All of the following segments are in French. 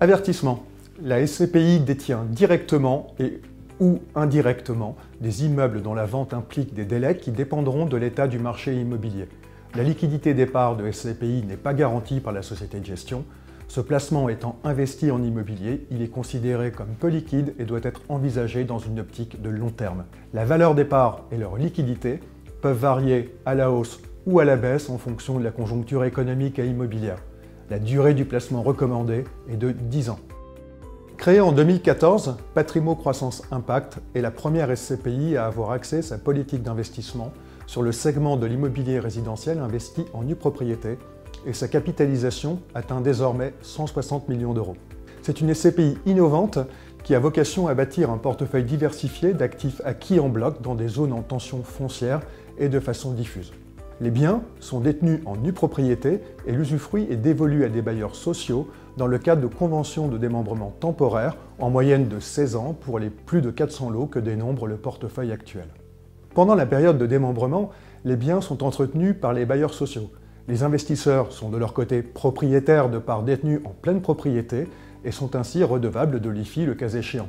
Avertissement. La SCPI détient directement et ou indirectement des immeubles dont la vente implique des délais qui dépendront de l'état du marché immobilier. La liquidité des parts de SCPI n'est pas garantie par la société de gestion. Ce placement étant investi en immobilier, il est considéré comme peu liquide et doit être envisagé dans une optique de long terme. La valeur des parts et leur liquidité peuvent varier à la hausse ou à la baisse en fonction de la conjoncture économique et immobilière. La durée du placement recommandé est de 10 ans. Créée en 2014, Patrimo Croissance Impact est la première SCPI à avoir axé sa politique d'investissement sur le segment de l'immobilier résidentiel investi en nue propriété et sa capitalisation atteint désormais 160 millions d'euros. C'est une SCPI innovante qui a vocation à bâtir un portefeuille diversifié d'actifs acquis en bloc dans des zones en tension foncière et de façon diffuse. Les biens sont détenus en nue propriété et l'usufruit est dévolu à des bailleurs sociaux dans le cadre de conventions de démembrement temporaire en moyenne de 16 ans pour les plus de 400 lots que dénombre le portefeuille actuel. Pendant la période de démembrement, les biens sont entretenus par les bailleurs sociaux. Les investisseurs sont de leur côté propriétaires de parts détenues en pleine propriété et sont ainsi redevables de l'IFI le cas échéant.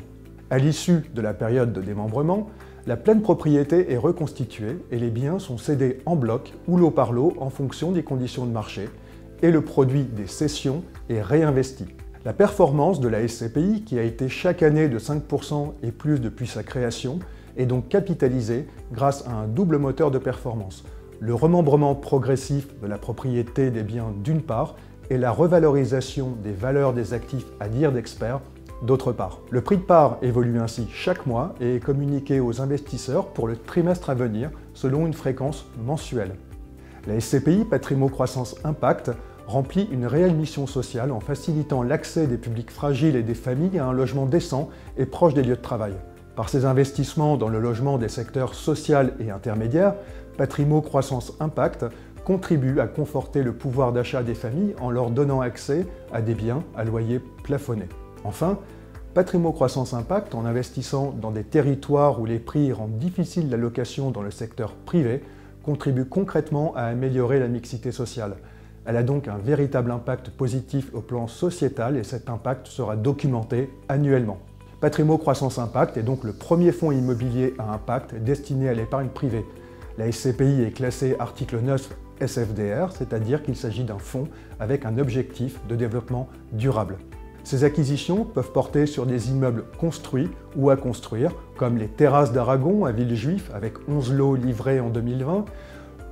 À l'issue de la période de démembrement, la pleine propriété est reconstituée et les biens sont cédés en bloc ou lot par lot en fonction des conditions de marché et le produit des cessions est réinvesti. La performance de la SCPI, qui a été chaque année de 5% et plus depuis sa création, est donc capitalisée grâce à un double moteur de performance. Le remembrement progressif de la propriété des biens d'une part et la revalorisation des valeurs des actifs à dire d'experts d'autre part. Le prix de part évolue ainsi chaque mois et est communiqué aux investisseurs pour le trimestre à venir selon une fréquence mensuelle. La SCPI Patrimo Croissance Impact remplit une réelle mission sociale en facilitant l'accès des publics fragiles et des familles à un logement décent et proche des lieux de travail. Par ses investissements dans le logement des secteurs social et intermédiaires, Patrimo Croissance Impact contribue à conforter le pouvoir d'achat des familles en leur donnant accès à des biens à loyer plafonné. Enfin, Patrimo Croissance Impact, en investissant dans des territoires où les prix rendent difficile la location dans le secteur privé, contribue concrètement à améliorer la mixité sociale. Elle a donc un véritable impact positif au plan sociétal et cet impact sera documenté annuellement. Patrimo Croissance Impact est donc le premier fonds immobilier à impact destiné à l'épargne privée. La SCPI est classée article 9 SFDR, c'est-à-dire qu'il s'agit d'un fonds avec un objectif de développement durable. Ces acquisitions peuvent porter sur des immeubles construits ou à construire, comme les Terrasses d'Aragon à Villejuif avec 11 lots livrés en 2020,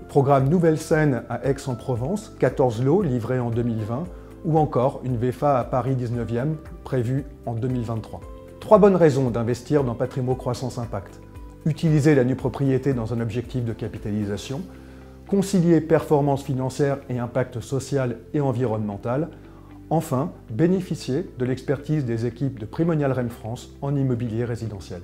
programme Nouvelle Seine à Aix-en-Provence, 14 lots livrés en 2020, ou encore une VFA à Paris 19e prévue en 2023. 3 bonnes raisons d'investir dans Patrimo Croissance Impact. Utiliser la nue propriété dans un objectif de capitalisation, concilier performance financière et impact social et environnemental, enfin, bénéficier de l'expertise des équipes de Primonial Rennes France en immobilier résidentiel.